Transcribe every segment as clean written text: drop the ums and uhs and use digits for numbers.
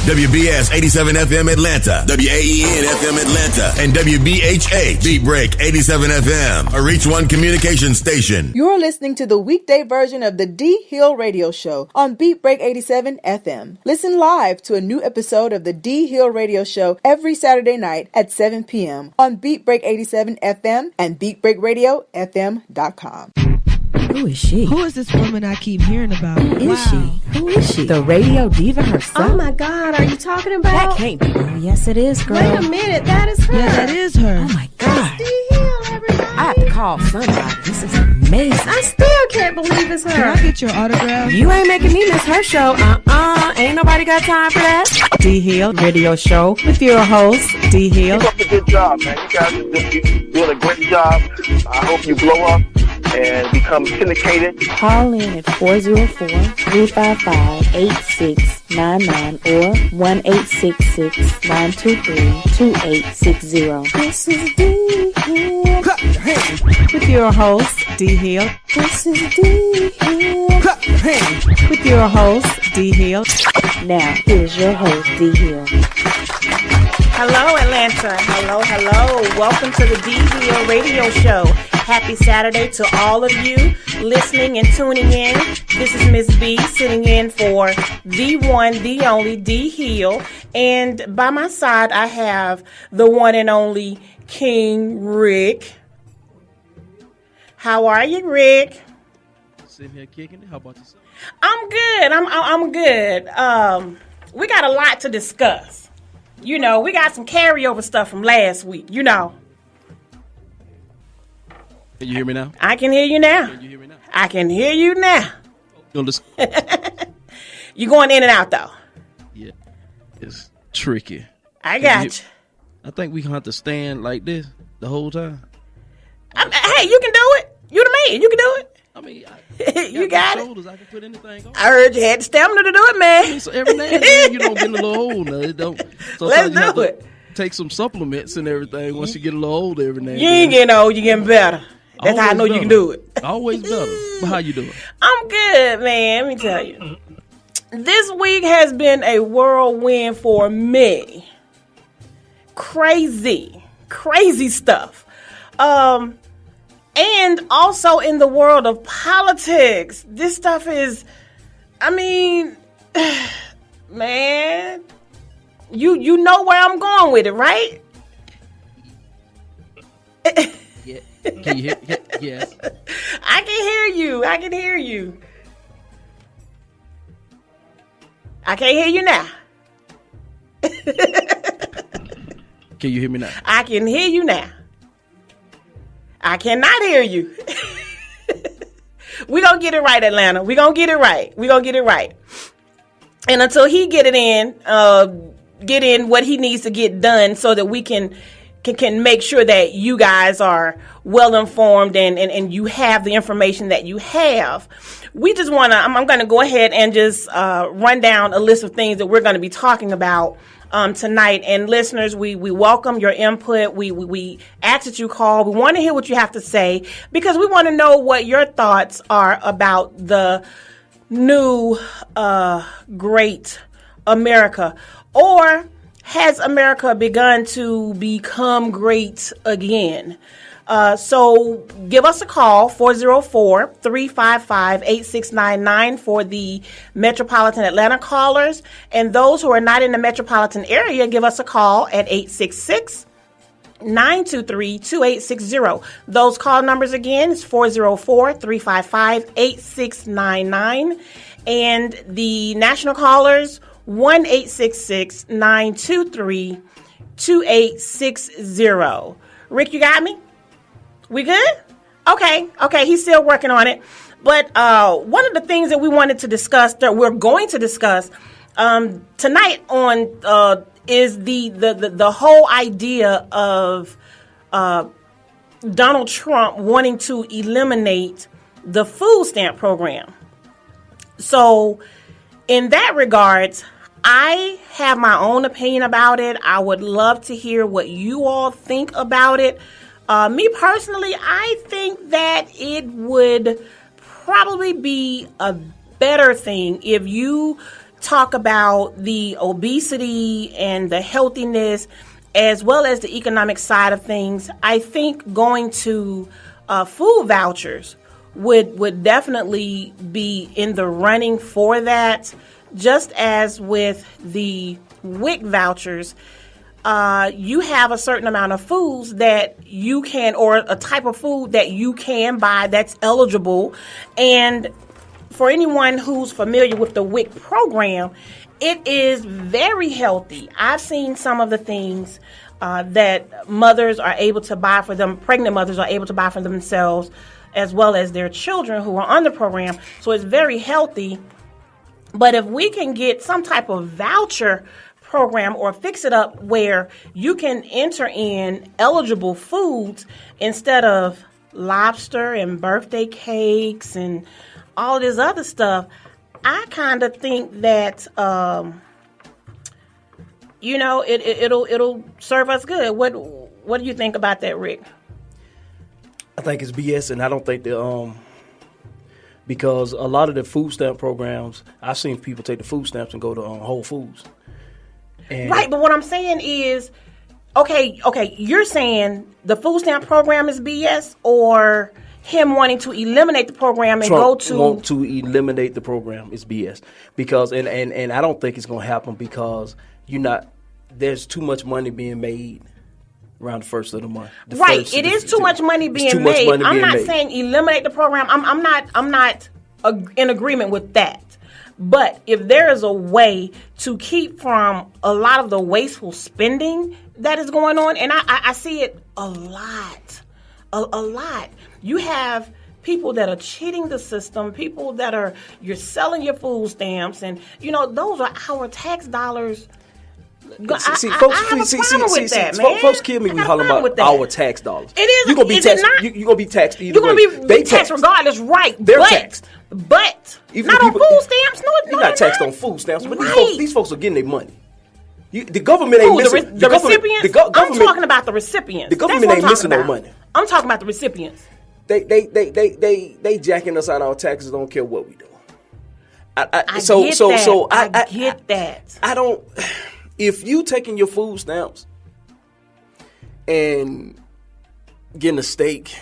WBS 87 FM Atlanta, WAEN FM Atlanta, and WBHA Beat Break 87 FM, a Reach One communication station. You're listening to the weekday version of the D Hill Radio Show on Beat Break 87 FM. Listen live to a new episode of the D Hill Radio Show every Saturday night at 7 p.m. on Beat Break 87 FM and BeatBreakRadioFM.com. Who is she? Who is this woman I keep hearing about? Is she? Who is she? The radio diva herself. Oh my God, are you talking about? That can't be. Oh, yes, it is, girl. Wait a minute, that is her. Yeah, that is her. Oh my God. D Hill, everybody. I have to call somebody. This is amazing. I still can't believe it's her. Can I get your autograph? You ain't making me miss her show. Ain't nobody got time for that. D Hill Radio Show with your host, D Hill. Keep up the good job, man. You guys are doing a great job. I hope you blow up and become syndicated. Call in at 404-355-8699 or 1-866-923-2860. This is D Hill. Clap your hands. With your host, D Hill. This is D Hill. Clap your hands. With your host, D Hill. Now, here's your host, D Hill. Hello, Atlanta. Hello, hello. Welcome to the D Hill Radio Show. Happy Saturday to all of you listening and tuning in. This is Miss B sitting in for the one, the only D Hill. And by my side, I have the one and only King Rick. How are you, Rick? Sitting here kicking it. How about yourself? I'm good. I'm good. We got a lot to discuss. You know, we got some carryover stuff from last week, you know. Can you hear me now? I can hear you now. Can you hear me now? I can hear you now. You going in and out, though. Yeah. It's tricky. I got you. I think we have to stand like this the whole time. Hey, you can do it. You the man. You can do it. I mean, you got shoulders. I can put anything on. I heard you had the stamina to do it, man. I mean, so every now and then you don't get a little old. Now. It don't. Let's do it. Take some supplements and everything once you get a little older every now and You then. ain't getting old. You getting better. That's how I know you can do it. Always better. But how you doing? I'm good, man. Let me tell you. This week has been a whirlwind for me. Crazy stuff. And also in the world of politics, this stuff is, I mean, man, you know where I'm going with it, right? Yeah. Can you hear? Yes. I can hear you. I can hear you. I can't hear you now. Can you hear me now? I can hear you now. I cannot hear you. We're going to get it right, Atlanta. We're going to get it right. We're going to get it right. And until he get in what he needs to get done so that we can make sure that you guys are well informed and you have the information that you have. We just want to, I'm going to go ahead and just run down a list of things that we're going to be talking about tonight. And listeners, we welcome your input. We ask that you call. We want to hear what you have to say because we want to know what your thoughts are about the new great America. Or has America begun to become great again? So give us a call, 404-355-8699 for the Metropolitan Atlanta callers. And those who are not in the metropolitan area, give us a call at 866-923-2860. Those call numbers again is 404-355-8699. And the national callers, 1-866-923-2860. Rick, you got me? We good? Okay, he's still working on it. But one of the things that we wanted to discuss, that we're going to discuss tonight on is the whole idea of Donald Trump wanting to eliminate the food stamp program. So in that regards, I have my own opinion about it. I would love to hear what you all think about it. Me personally, I think that it would probably be a better thing if you talk about the obesity and the healthiness, as well as the economic side of things, I think going to food vouchers would definitely be in the running for that. Just as with the WIC vouchers, you have a certain amount of foods that you can, or a type of food that you can buy that's eligible. And for anyone who's familiar with the WIC program, it is very healthy. I've seen some of the things that mothers are able to buy for them, pregnant mothers are able to buy for themselves, as well as their children who are on the program. So it's very healthy. But if we can get some type of voucher program or fix it up where you can enter in eligible foods instead of lobster and birthday cakes and all this other stuff, I kind of think that it'll serve us good. What do you think about that, Rick? I think it's BS, and I don't think that because a lot of the food stamp programs, I've seen people take the food stamps and go to Whole Foods. And right, but what I'm saying is, okay, you're saying the food stamp program is BS, or him wanting to eliminate the program and Trump go to want to eliminate the program is BS, because and I don't think it's going to happen, because there's too much money being made around the first of the month. Right, it is too much money being made. I'm not saying eliminate the program. I'm not in agreement with that. But if there is a way to keep from a lot of the wasteful spending that is going on, and I see it a lot. You have people that are cheating the system, people that you're selling your food stamps, and those are our tax dollars. Folks kill me when you holler about our tax dollars. It is. You're gonna be taxed. You're gonna be taxed either way. You're gonna be taxed regardless, right? They're taxed. But even not on food stamps. No, you're not taxed on food stamps. But right. these folks are getting their money. The government ain't missing. The recipients. I'm talking about the recipients. The government ain't missing no money. I'm talking about the recipients. They jacking us out of our taxes. Don't care what we do. I get that. I don't. If you taking your food stamps and getting a steak,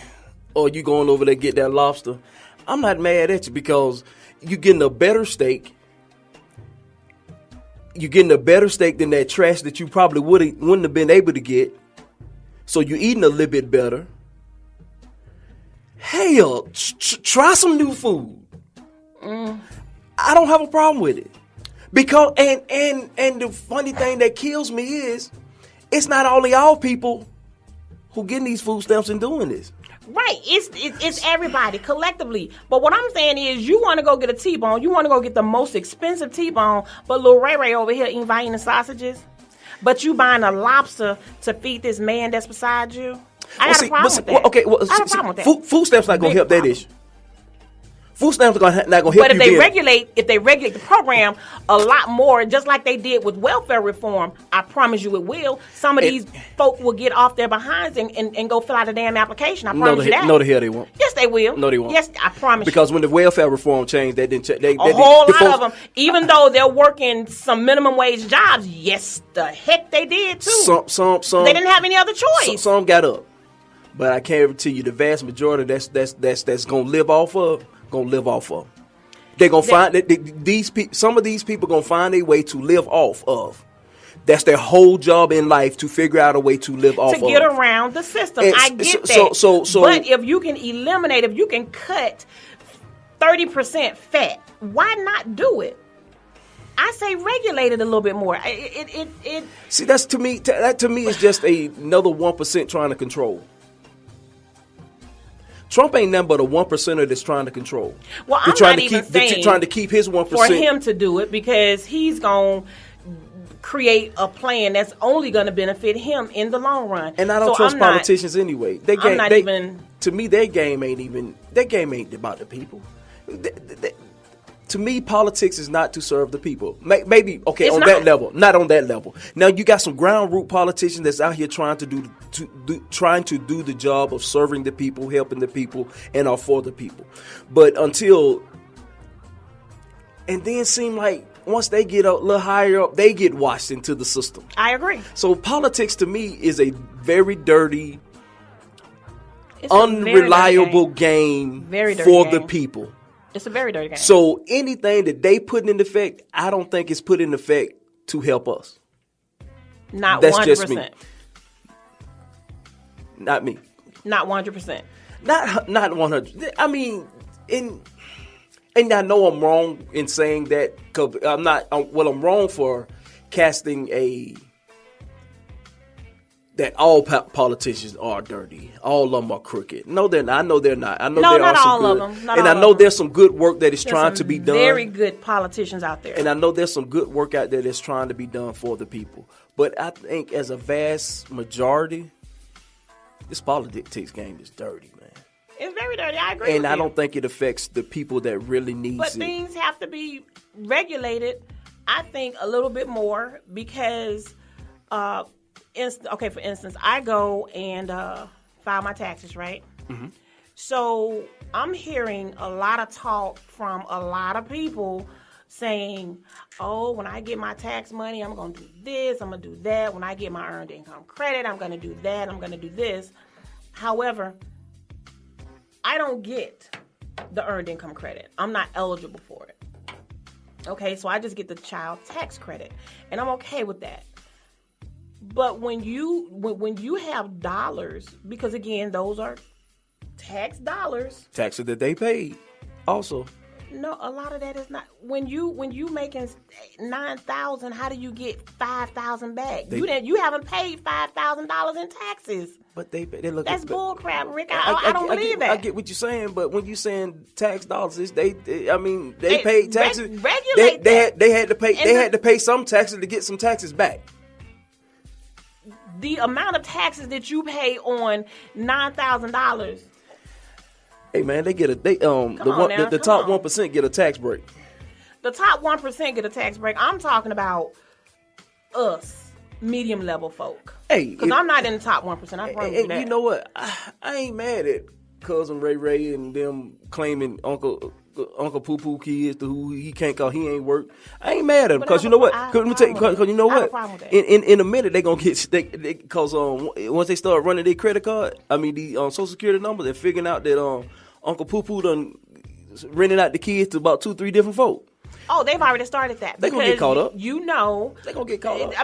or you going over there get that lobster, I'm not mad at you, because you getting a better steak. You're getting a better steak than that trash that you probably wouldn't have been able to get. So you're eating a little bit better. Hell, try some new food. I don't have a problem with it. Because and the funny thing that kills me is, it's not only our people who getting these food stamps and doing this. Right, it's everybody collectively. But what I'm saying is, you want to go get a T-bone, you want to go get the most expensive T-bone, but Lil Ray Ray over here inviting the sausages, but you buying a lobster to feed this man that's beside you. I got a problem with that. Okay, I got a problem with that. Food stamps not gonna help that issue. Food stamps are not going to help you. But if they regulate the program a lot more, just like they did with welfare reform, I promise you it will. Some of these folk will get off their behinds and go fill out a damn application. I promise you that. No, the hell they won't. Yes, they will. No, they won't. Yes, I promise because when the welfare reform changed, they didn't. A whole lot of them, even though they're working some minimum wage jobs, yes, the heck they did too. Some they didn't have any other choice. Some got up, but I can't tell you the vast majority that's going to live off of. They're gonna find these people. Some of these people gonna find a way to live off of. That's their whole job in life, to figure out a way to live off of. To get around the system. I get that. So, but if you can eliminate, if you can cut 30% fat, why not do it? I say regulate it a little bit more. See, that to me is just another 1% trying to control. Trump ain't nothing but a 1%er that's trying to control. Well, I'm not even saying trying to keep his 1%. For him to do it, because he's going to create a plan that's only going to benefit him in the long run. And I don't trust politicians anyway. To me, their game ain't about the people. To me, politics is not to serve the people. Maybe, okay, it's on that level. Not on that level. Now, you got some ground root politicians that's out here trying to do the job of serving the people, helping the people, and are for the people. But and then seem like once they get a little higher up, they get washed into the system. I agree. So politics to me is a very dirty, unreliable game for the people. It's a very dirty game. So anything that they put in effect, I don't think is put in effect to help us. Not 100%. That's just me. Not me. Not 100%. Not 100. I mean, and I know I'm wrong in saying that, because I'm wrong for casting that all politicians are dirty. All of them are crooked. No, they're not. I know they're not. I know there not are some all good, of them. Not and all I know of them. there's some good work that is trying to be done. Very good politicians out there. And I know there's some good work out there that's trying to be done for the people. But I think as a vast majority, this politics game is dirty, man. It's very dirty. I agree. And I don't think it affects the people that really need it. But things have to be regulated, I think, a little bit more because, for instance, I go and file my taxes, right? Mm-hmm. So I'm hearing a lot of talk from a lot of people saying, oh, when I get my tax money, I'm going to do this, I'm going to do that. When I get my earned income credit, I'm going to do that, I'm going to do this. However, I don't get the earned income credit. I'm not eligible for it. Okay, so I just get the child tax credit, and I'm okay with that. But when you have dollars, because again, those are tax dollars. Taxes that they paid also. No, a lot of that is not. When you making $9,000, how do you get $5,000 back? You haven't paid $5,000 in taxes. But they look. That's bull crap, Rick. I don't believe that. I get what you're saying, but when you saying tax dollars, they paid taxes. Regulate they had to pay. They had to pay some taxes to get some taxes back. The amount of taxes that you pay on $9,000. Hey man, the top 1% get a tax break. The top 1% get a tax break. I'm talking about us, medium level folk. Hey, because I'm not in the top 1%. I promise you that. You know what? I ain't mad at cousin Ray and them claiming Uncle Poo Poo kids to who he can't call. He ain't work. I ain't mad at him because you know what? Because you know what? In a minute they gonna get because once they start running their credit card, the Social Security numbers, they're figuring out that Uncle Poo Poo done renting out the kids to about 2-3 different folk. Oh, they've already started that. They're gonna get caught up. You know, they're gonna get caught up.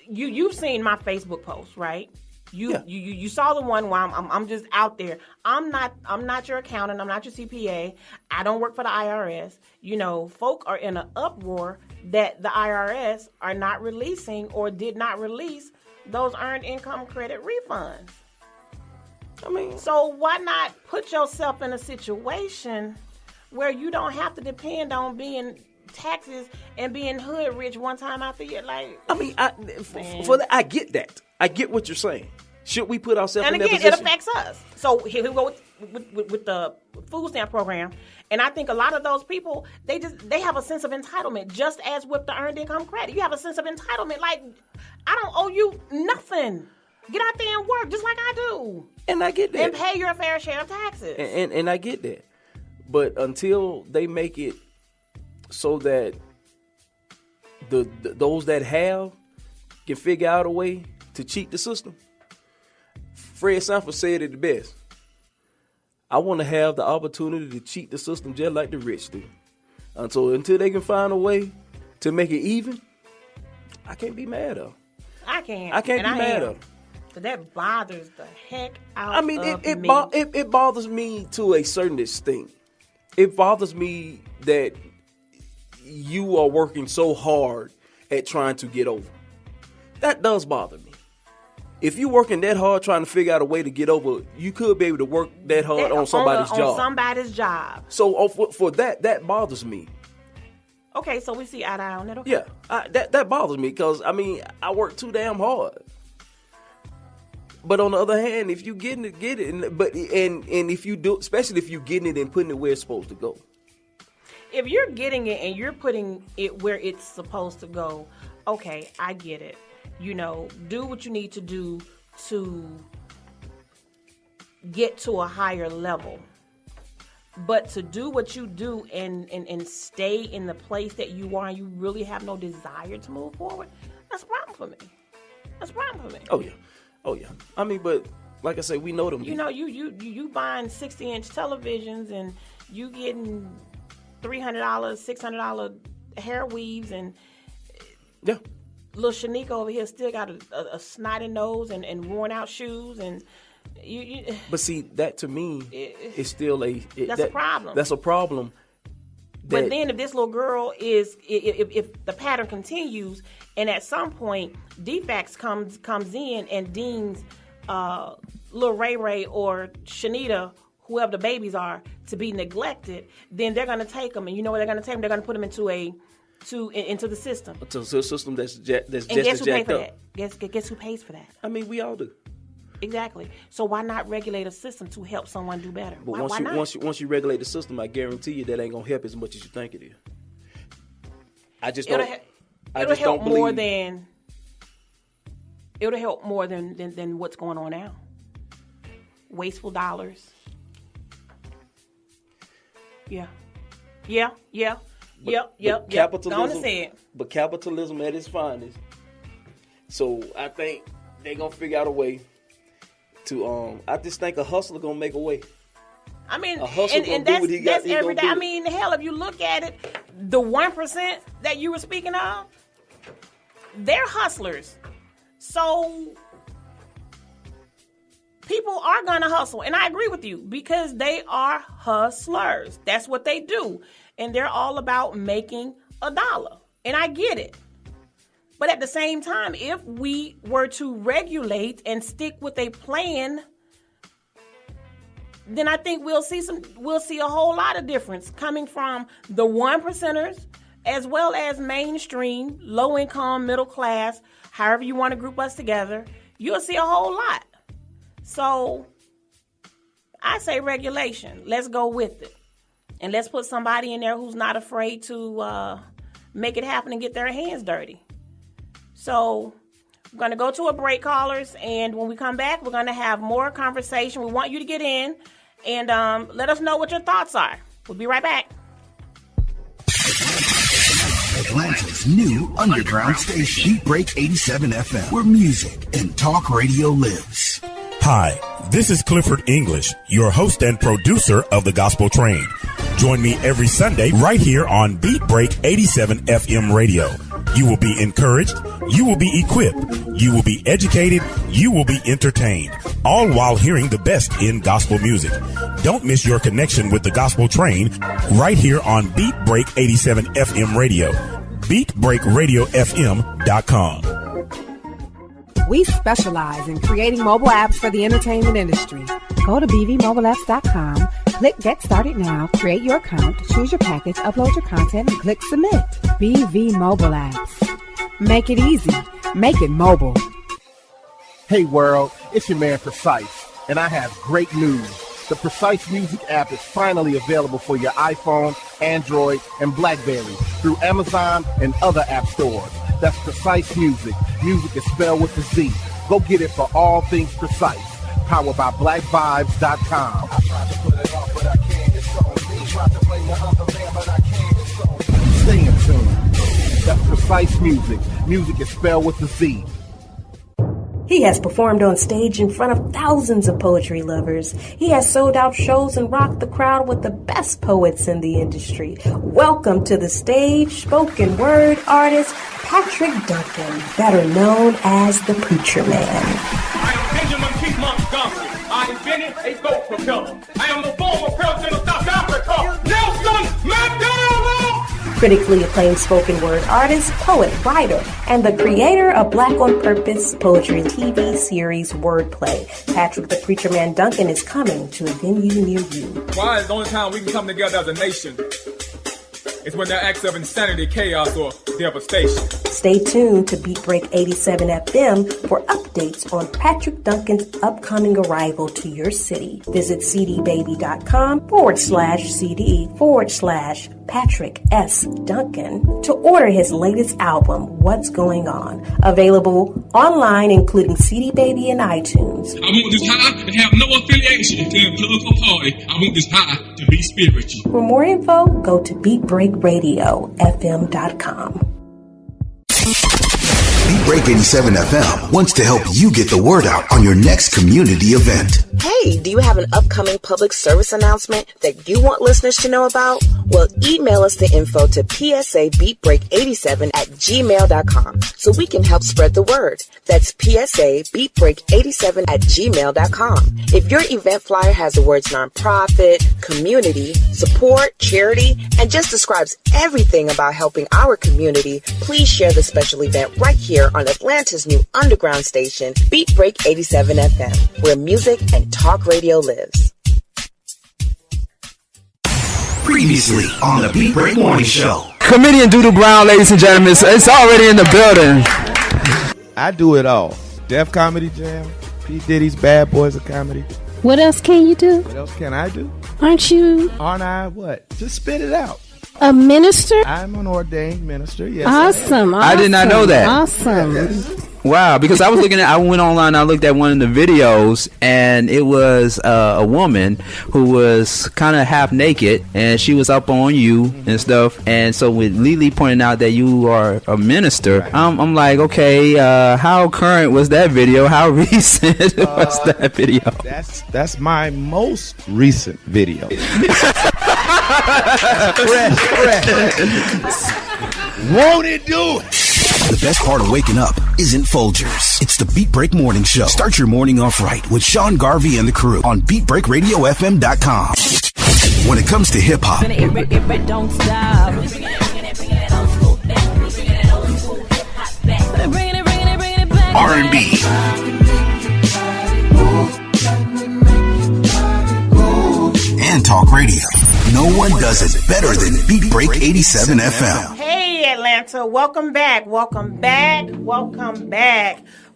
You've seen my Facebook post, right? You saw the one where I'm just out there. I'm not your accountant. I'm not your CPA. I don't work for the IRS. You know, folk are in an uproar that the IRS are not releasing or did not release those earned income credit refunds. So why not put yourself in a situation where you don't have to depend on being taxes and being hood rich one time out the year? For that, I get that. I get what you're saying. Should we put ourselves in that position? And again, it affects us. So here we go with the food stamp program. And I think a lot of those people, they have a sense of entitlement, just as with the earned income credit. You have a sense of entitlement. Like, I don't owe you nothing. Get out there and work just like I do. And I get that. And pay your fair share of taxes. And I get that. But until they make it so that those that have can figure out a way to cheat the system, Fred Sanford said it the best. I want to have the opportunity to cheat the system just like the rich do. And so until they can find a way to make it even, I can't be mad at them. I can't be mad at them. So that bothers the heck out of me. It bothers me to a certain extent. It bothers me that you are working so hard at trying to get over. That does bother me. If you're working that hard trying to figure out a way to get over, you could be able to work that hard on somebody's job. On somebody's job. So for that bothers me. Okay, so we see eye to eye on that. Okay. Yeah, that bothers me because I work too damn hard. But on the other hand, if you getting it, get it. And if you do, especially if you getting it and putting it where it's supposed to go. If you're getting it and you're putting it where it's supposed to go, okay, I get it. You know, do what you need to do to get to a higher level. But to do what you do and stay in the place that you are and you really have no desire to move forward, that's a problem for me. That's a problem for me. Oh yeah. I mean, but like I say, we know them. You know, you buying 60-inch televisions and you getting $300, $600 hair weaves and little Shanika over here still got a snotty nose and worn out shoes and you. But see, that to me is still a problem. That's a problem. But then if this little girl if the pattern continues and at some point Defects comes in and deems little Ray Ray or Shanita, whoever the babies are, to be neglected, then they're going to take them. And you know where they're going to take them? They're going to put them into the system. To a system that's just and guess who pays for up. that? Guess who pays for that? I mean, we all do. Exactly. So why not regulate a system to help someone do better? But why not? once you regulate the system, I guarantee you that ain't gonna help as much as you think it is. It'll help more than what's going on now. Wasteful dollars. Yeah. Capitalism. But capitalism at its finest. So I think they're gonna figure out a way to I just think a hustler gonna make a way. I mean, a hustler and that's every day. I mean, hell, if you look at it, the 1% that you were speaking of, they're hustlers. So people are gonna hustle, and I agree with you because they are hustlers. That's what they do, and they're all about making $1, and I get it. But at the same time, if we were to regulate and stick with a plan, then I think we'll see a whole lot of difference coming from the 1%ers as well as mainstream, low income, middle class, however you want to group us together. You'll see a whole lot. So I say regulation. Let's go with it. And let's put somebody in there who's not afraid to make it happen and get their hands dirty. So we're going to go to a break, callers, and when we come back, we're going to have more conversation. We want you to get in and let us know what your thoughts are. We'll be right back. Atlanta's new underground station, Beat Break 87 FM, where music and talk radio lives. Hi, this is Clifford English, your host and producer of The Gospel Train. Join me every Sunday right here on Beat Break 87 FM radio. You will be encouraged, you will be equipped, you will be educated, you will be entertained, all while hearing the best in gospel music. Don't miss your connection with the Gospel Train right here on Beat Break 87 FM radio. BeatBreakRadioFM.com. We specialize in creating mobile apps for the entertainment industry. Go to bvmobileapps.com, click Get Started Now, create your account, choose your package, upload your content, and click Submit. BV Mobile Apps. Make it easy. Make it mobile. Hey world, it's your man Precise, and I have great news. The Precise Music app is finally available for your iPhone, Android, and BlackBerry through Amazon and other app stores. That's Precise Music. Music is spelled with a Z. Go get it for all things Precise. Powered by BlackVibes.com. Stay in tune. That's Precise Music. Music is spelled with a Z. He has performed on stage in front of thousands of poetry lovers. He has sold out shows and rocked the crowd with the best poets in the industry. Welcome to the stage, spoken word artist Patrick Duncan, better known as the Preacher Man. I am Benjamin Keith Montgomery. I invented a goat propeller. I am the former president of South Africa, Nelson Mandela. Critically acclaimed spoken word artist, poet, writer, and the creator of Black on Purpose poetry TV series Wordplay. Patrick the Preacher Man Duncan is coming to a venue near you. Why is the only time we can come together as a nation is when there are acts of insanity, chaos, or devastation. Stay tuned to Beat Break 87 FM for updates on Patrick Duncan's upcoming arrival to your city. Visit cdbaby.com/CD/Patrick S. Duncan to order his latest album, What's Going On. Available online, including CD Baby and iTunes. I want this high to have no affiliation to a political party. I want this high to be spiritual. For more info, go to beatbreakradiofm.com. Beat Break 87 FM wants to help you get the word out on your next community event. Hey, do you have an upcoming public service announcement that you want listeners to know about? Well, email us the info to psabeatbreak87@gmail.com so we can help spread the word. That's psabeatbreak87@gmail.com. If your event flyer has the words nonprofit, community, support, charity, and just describes everything about helping our community, please share the special event right here on Atlanta's new underground station, Beat Break 87 FM, where music and talk radio lives. Previously on the Beat Break Morning Show. Comedian Doodle Brown, ladies and gentlemen, it's already in the building. I do it all. Def Comedy Jam, P. Diddy's Bad Boys of Comedy. What else can you do? What else can I do? Aren't I what? Just spit it out. a minister? I'm an ordained minister, yes. Awesome. I did not know that. Awesome. Yes. Wow, because I was looking at, I went online, I looked at one of the videos, and it was a woman who was kind of half naked, and she was up on you and stuff. And so with Lily pointing out that you are a minister, I'm like, okay, how current was that video? How recent was that video? That's my most recent video. Won't it do it? The best part of waking up isn't Folgers. It's the Beat Break Morning Show. Start your morning off right with Sean Garvey and the crew on BeatBreakRadioFM.com. When it comes to hip hop, Don't stop. R&B, and talk radio, no one does it better than Beat Break 87 FM. Hey Atlanta, welcome back.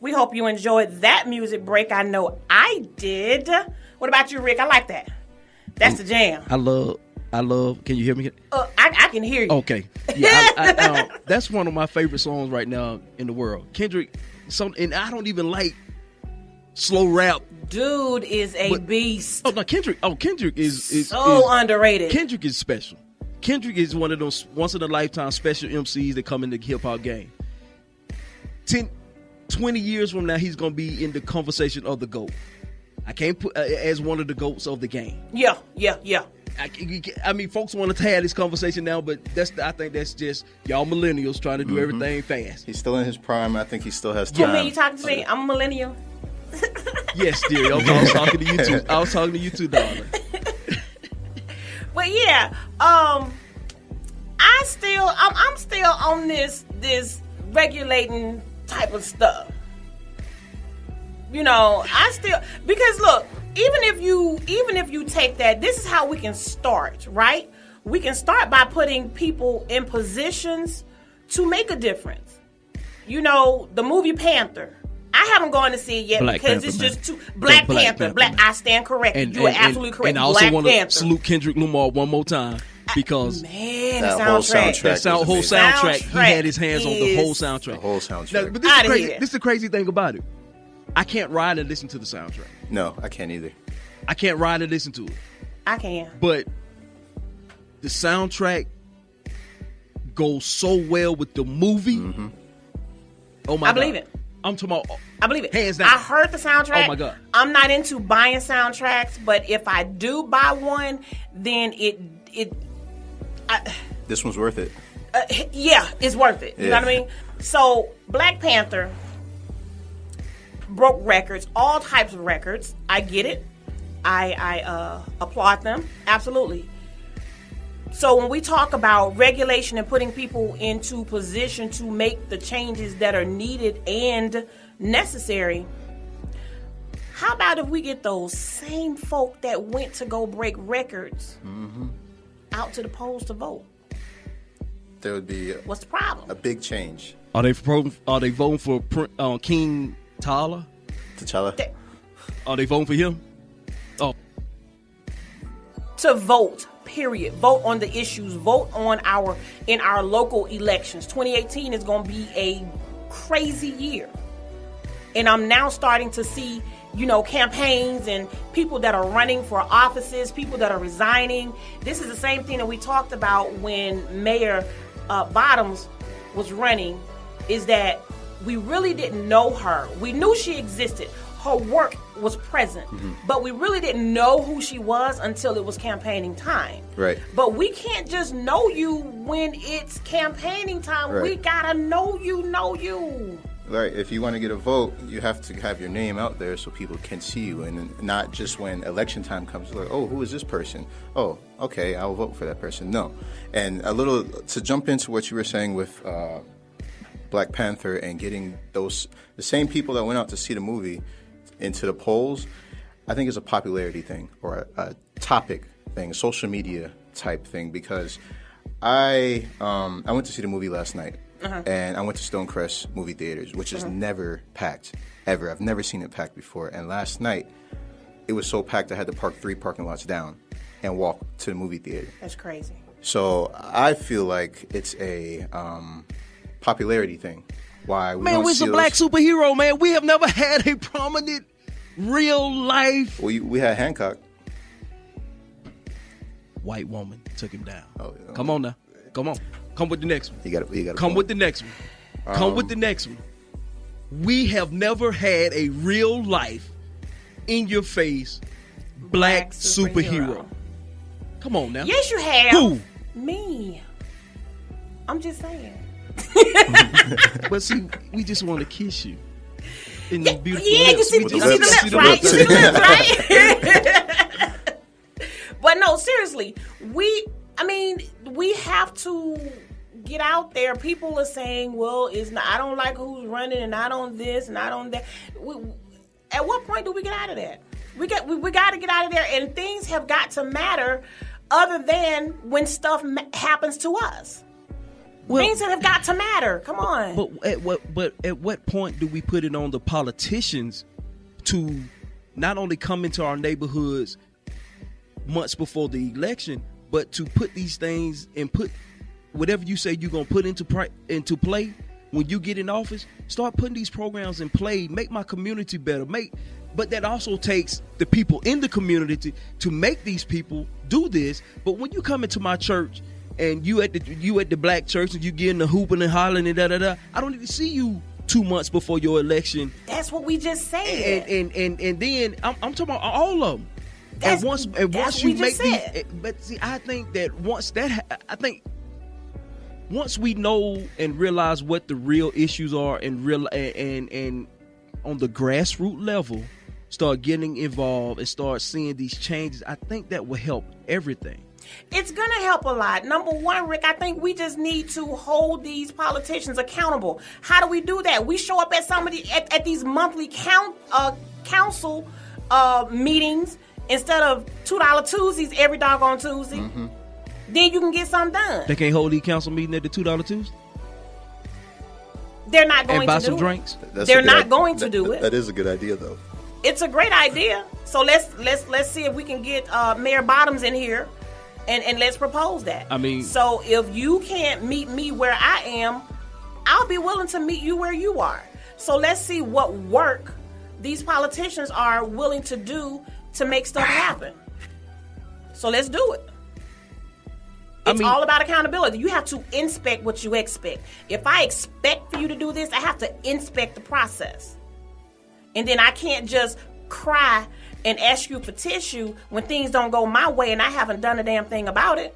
We hope you enjoyed that music break. I know I did. What about you, Rick? I like that. That's the jam. I love. Can you hear me? I can hear you. Okay. Yeah, that's one of my favorite songs right now in the world. Kendrick, and I don't even like slow rap. Dude is a beast. Oh no, Kendrick is so underrated. Kendrick is special. Kendrick is one of those once in a lifetime special MCs that come in the hip hop game. 20 years from now, he's gonna be in the conversation of the GOAT. I can't put as one of the GOATs of the game. Yeah. I mean, folks want to have this conversation now, but I think that's just y'all millennials trying to do everything fast. He's still in his prime. I think he still has time. You mean you talking to me? I'm a millennial. Yes, dear. I was talking to you too. I was talking to you too, darling. But yeah, I'm still on this regulating type of stuff. You know, because look, even if you take that, this is how we can start, right? We can start by putting people in positions to make a difference. You know, the movie Panther. I haven't gone to see it yet because it's just too Black Panther. I stand corrected. You are absolutely correct. And I also want to salute Kendrick Lamar one more time because the whole soundtrack. He had his hands on the whole soundtrack. Now, but this is the crazy thing about it. I can't ride and listen to the soundtrack. No, I can't either. I can't ride and listen to it. I can. But the soundtrack goes so well with the movie. Mm-hmm. Oh my God. I believe it. I'm talking about. I believe it. Hands down. I heard the soundtrack. Oh my God. I'm not into buying soundtracks, but if I do buy one, then this one's worth it. Yeah, it's worth it. You know what I mean? So Black Panther broke records, all types of records. I get it. I applaud them. Absolutely. So when we talk about regulation and putting people into position to make the changes that are needed and necessary, how about if we get those same folk that went to go break records out to the polls to vote? There would be what's the problem? A big change. Are they voting for King T'Challa? Are they voting for him? Oh, to vote. Period. Vote on the issues. Vote on in our local elections. 2018 is going to be a crazy year, and I'm now starting to see campaigns and people that are running for offices, people that are resigning. This is the same thing that we talked about when Mayor Bottoms was running, is that we really didn't know her. We knew she existed. Her work was present, but we really didn't know who she was until it was campaigning time. Right. But we can't just know you when it's campaigning time. Right. We gotta know you. Right. If you want to get a vote, you have to have your name out there so people can see you, and not just when election time comes, like, oh, who is this person? Oh, okay, I'll vote for that person. No. And a little to jump into what you were saying with Black Panther and getting the same people that went out to see the movie into the polls, I think is a popularity thing or a topic thing, a social media type thing, because I went to see the movie last night, and I went to Stonecrest movie theaters, which is never packed, ever. I've never seen it packed before. And last night, it was so packed I had to park 3 parking lots down and walk to the movie theater. That's crazy. So I feel like it's a popularity thing. Why we man, we're a black superhero, man. We have never had a prominent real life. Well, we had Hancock. White woman took him down. Oh, yeah. Come on now. Come on. Come with the next one. You got Come with the next one. Come with the next one. We have never had a real life, in your face, black superhero. Come on now. Yes, you have. Who? Me. I'm just saying. But see, we just want to kiss you. In the beautiful lips. You see the lips, right? But no, seriously, we have to get out there. People are saying, well, I don't like who's running, and I don't this, and I don't that. At what point do we get out of that? We got to get out of there, and things have got to matter other than when stuff happens to us. Well, things have got to matter. Come on. But at what point do we put it on the politicians to not only come into our neighborhoods months before the election, but to put these things and put whatever you say you're going to put into play when you get in office? Start putting these programs in play. Make my community better. But that also takes the people in the community to make these people do this. But when you come into my church and you at the black church and you getting the hooping and hollering and da-da-da, I don't even see you 2 months before your election. That's what we just said. And then I'm talking about all of them. Once you make these, but see, I think that once we know and realize what the real issues are and on the grassroots level, start getting involved and start seeing these changes, I think that will help everything. It's going to help a lot. Number one, Rick, I think we just need to hold these politicians accountable. How do we do that? We show up at these monthly council meetings instead of $2 Tuesdays every doggone Tuesday. Mm-hmm. Then you can get something done. They can't hold these council meeting at the $2 Tuesday? They're not going to do it. And buy some drinks? They're not going to do it. That is a good idea, though. It's a great idea. So let's see if we can get Mayor Bottoms in here. And let's propose that. So if you can't meet me where I am, I'll be willing to meet you where you are. So let's see what work these politicians are willing to do to make stuff happen. So let's do it. It's all about accountability. You have to inspect what you expect. If I expect for you to do this, I have to inspect the process. And then I can't just cry and ask you for tissue when things don't go my way and I haven't done a damn thing about it.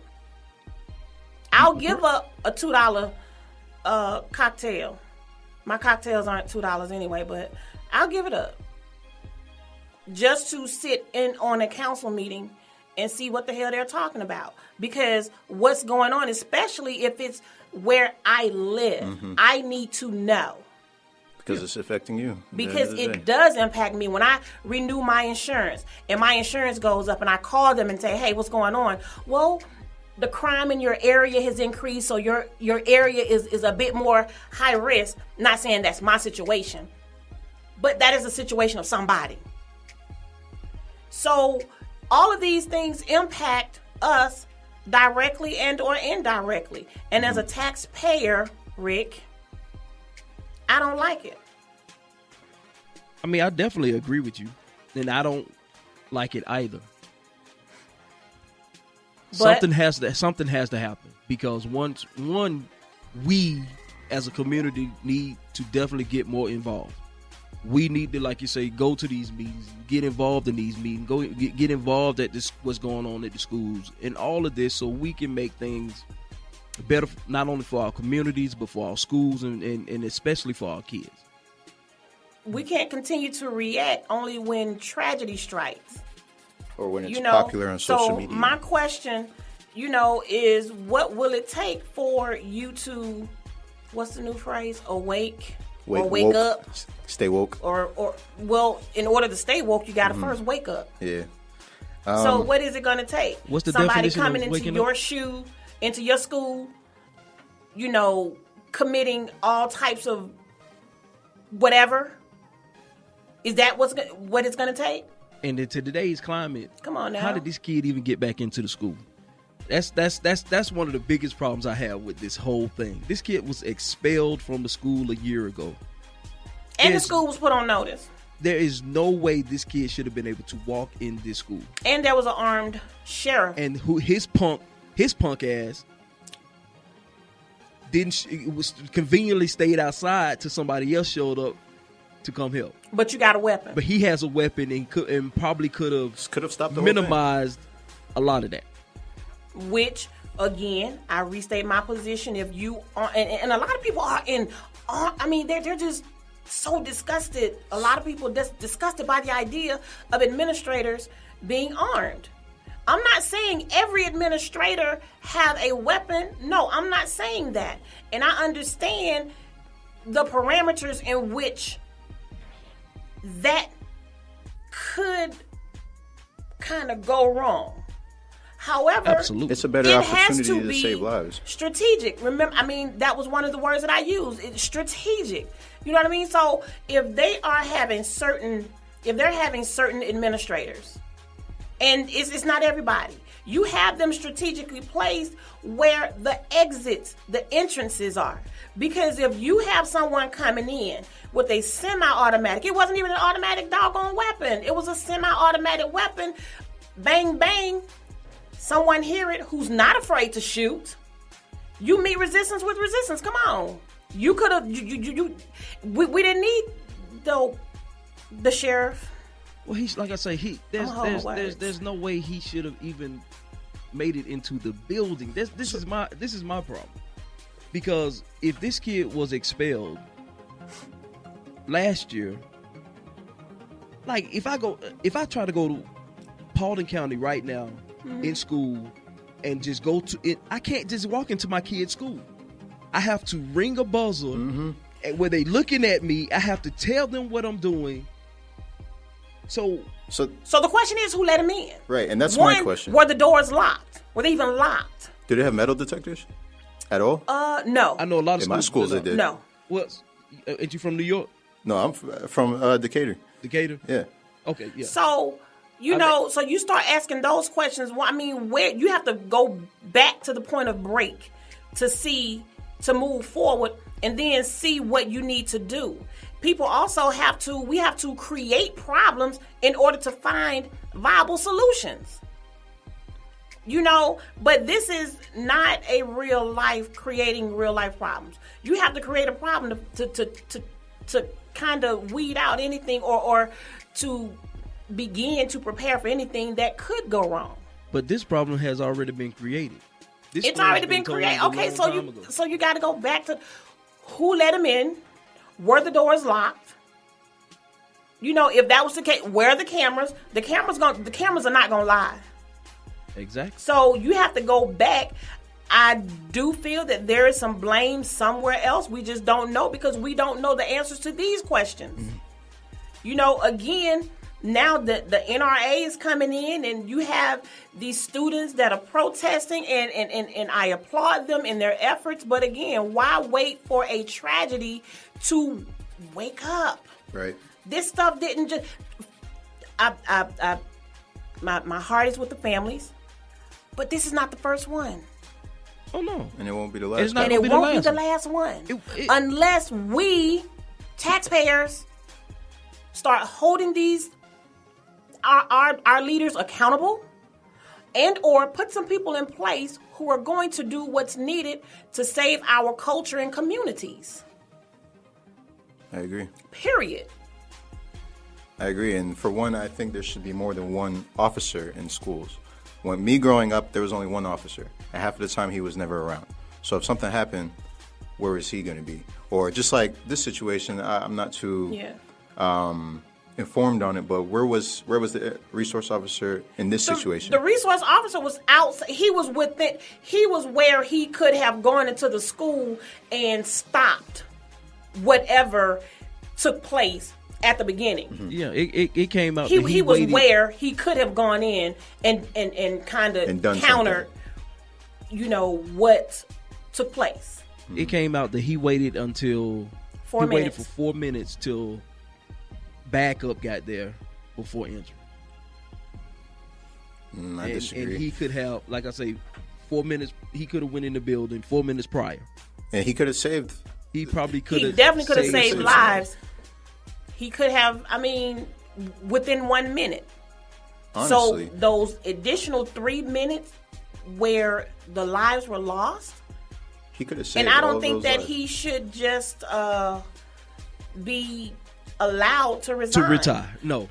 I'll give up a $2 cocktail. My cocktails aren't $2 anyway, but I'll give it up. Just to sit in on a council meeting and see what the hell they're talking about. Because what's going on, especially if it's where I live, I need to know. Because it's affecting you. Because it does impact me. When I renew my insurance and my insurance goes up and I call them and say, hey, what's going on? Well, the crime in your area has increased, so your area is a bit more high risk. Not saying that's my situation, but that is the situation of somebody. So all of these things impact us directly and or indirectly. And as a taxpayer, Rick, I don't like it. I definitely agree with you. then I don't like it either. But something has to happen, because we as a community need to definitely get more involved. We need to, like you say, go to these meetings, get involved in these meetings, get involved at this, what's going on at the schools, and all of this, so we can make things better, not only for our communities, but for our schools and especially for our kids. We can't continue to react only when tragedy strikes. Or when it's popular on social media. So my question, is what will it take for you to, what's the new phrase? Wake up. Stay woke. Or in order to stay woke, you got to first wake up. Yeah. So what is it going to take? What's the Somebody definition coming of into your up? shoe, into your school, committing all types of whatever? Is that what it's going to take? And to today's climate, come on now, how did this kid even get back into the school? That's one of the biggest problems I have with this whole thing. This kid was expelled from the school a year ago, and the school was put on notice. There is no way this kid should have been able to walk in this school. And there was an armed sheriff, and his punk ass was conveniently stayed outside till somebody else showed up to come help. But you got a weapon. But he has a weapon and probably could have stopped the minimized a lot of that. Which, again, I restate my position. If you are, and a lot of people they're just so disgusted. A lot of people just disgusted by the idea of administrators being armed. I'm not saying every administrator have a weapon. No, I'm not saying that. And I understand the parameters in which that could kind of go wrong. However, absolutely, it's a better opportunity to save lives. Strategic. Remember, that was one of the words that I used. It's strategic. You know what I mean? So if they're having certain administrators, and it's not everybody, you have them strategically placed where the exits, the entrances are. Because if you have someone coming in with a semi-automatic, it wasn't even an automatic doggone weapon. It was a semi-automatic weapon. Bang, bang. Someone hear it who's not afraid to shoot. You meet resistance with resistance. Come on. You could have. We didn't need the sheriff. Well, he's like I say. There's no way he should have even made it into the building. This is my problem. Because if this kid was expelled last year, like if I try to go to Paulding County right now in school and just go to it, I can't just walk into my kid's school. I have to ring a buzzer, and where they looking at me, I have to tell them what I'm doing. So the question is, who let him in? Right, and that's my question. Were the doors locked? Were they even locked? Do they have metal detectors at all? No. I know a lot of my schools they did. No. What? Ain't you from New York? No, I'm from Decatur. Decatur? Yeah. Okay, yeah. So, so you start asking those questions. Well, where you have to go back to the point of break to move forward and then see what you need to do. People also we have to create problems in order to find viable solutions. But this is not a creating real life problems. You have to create a problem to kind of weed out anything or to begin to prepare for anything that could go wrong. But this problem has already been created. It's already been created. Okay, so you got to go back to who let them in. Were the doors locked? If that was the case, where are the cameras? The cameras are not gonna lie. Exactly. So you have to go back. I do feel that there is some blame somewhere else. We just don't know because we don't know the answers to these questions. Mm-hmm. Again, now that the NRA is coming in and you have these students that are protesting and I applaud them in their efforts. But again, why wait for a tragedy to wake up? Right. This stuff didn't just... My heart is with the families, but this is not the first one. Oh, no. And it won't be the last one. And it won't be the last one. Unless we, taxpayers, start holding these our leaders accountable, and or put some people in place who are going to do what's needed to save our culture and communities. I agree. Period. I agree. And for one, I think there should be more than one officer in schools. When me growing up, there was only one officer. And half of the time, he was never around. So if something happened, where is he going to be? Or just like this situation, I'm not too informed on it, but where was the resource officer in this situation? The resource officer was outside. He was within. He was where he could have gone into the school and stopped whatever took place at the beginning. Mm-hmm. Yeah, it came out. He was where he could have gone in and kind of countered, what took place. It came out that he waited until 4 minutes. Waited for 4 minutes till backup got there before entering. I disagree. And he could have, like I say, 4 minutes. He could have went in the building 4 minutes prior. And he could have saved. He probably could have. He definitely could have saved lives. He could have. Within 1 minute. Honestly. So those additional 3 minutes where the lives were lost. He could have saved. And I don't all think those that lives. he should just be allowed to resign. To retire. No,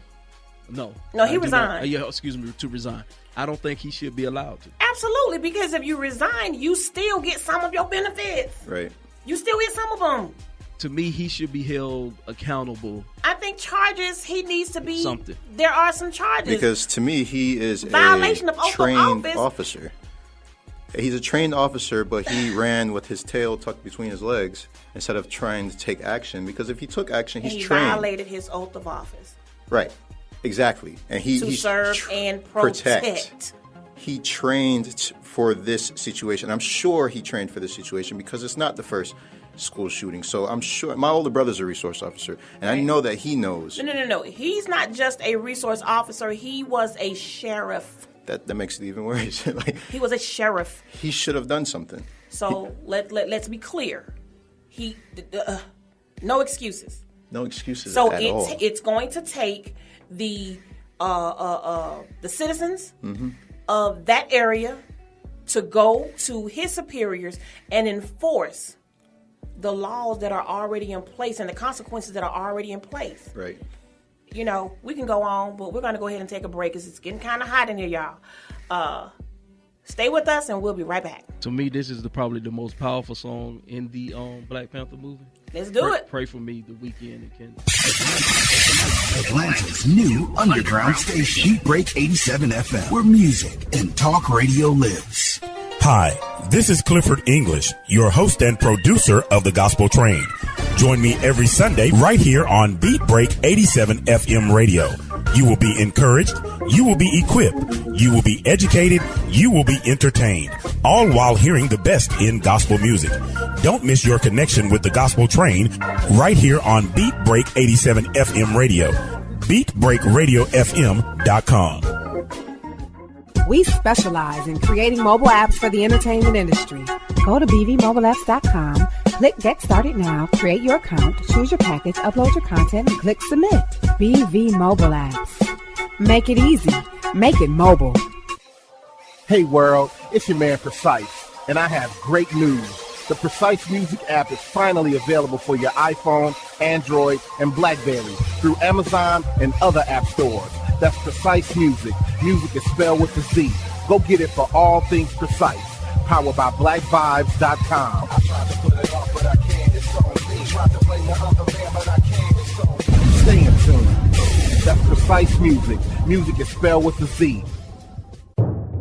he resigned. To resign. I don't think he should be allowed to. Absolutely, because if you resign, you still get some of your benefits. Right. You still get some of them. To me, he should be held accountable. I think charges, he needs to be. Something. There are some charges. Because to me, he is violation a of oath of trained office. officer. He's a trained officer, but he ran with his tail tucked between his legs instead of trying to take action. Because if he took action, he's trained. He violated his oath of office. Right. Exactly. And he serve and protect. He trained for this situation. I'm sure he trained for this situation because it's not the first school shooting. So I'm sure my older brother's a resource officer, and I know that he knows. No. He's not just a resource officer. He was a sheriff. That makes it even worse. He was a sheriff. He should have done something. So let's be clear. No excuses. No excuses so at all. It's going to take the citizens of that area to go to his superiors and enforce the laws that are already in place and the consequences that are already in place. Right. We can go on, but we're going to go ahead and take a break because it's getting kind of hot in here, y'all. Stay with us, and we'll be right back. To me, this is probably the most powerful song in the Black Panther movie. Let's do it. Pray for me, The Weeknd and Kendrick. Atlanta's new underground station, Beat Break 87 FM, where music and talk radio lives. Hi, this is Clifford English, your host and producer of The Gospel Train. Join me every Sunday right here on Beat Break 87 FM radio. You will be encouraged, you will be equipped, you will be educated, you will be entertained, all while hearing the best in gospel music. Don't miss your connection with The Gospel Train right here on Beat Break 87 FM radio. BeatBreakRadioFM.com. We specialize in creating mobile apps for the entertainment industry. Go to bvmobileapps.com, click Get Started Now, create your account, choose your package, upload your content, and click Submit. BV Mobile Apps. Make it easy. Make it mobile. Hey world, it's your man Precise, and I have great news. The Precise Music app is finally available for your iPhone, Android, and BlackBerry through Amazon and other app stores. That's Precise Music. Music is spelled with a Z. Go get it for all things Precise. Powered by BlackVibes.com. Stay in tune. That's Precise Music. Music is spelled with a Z.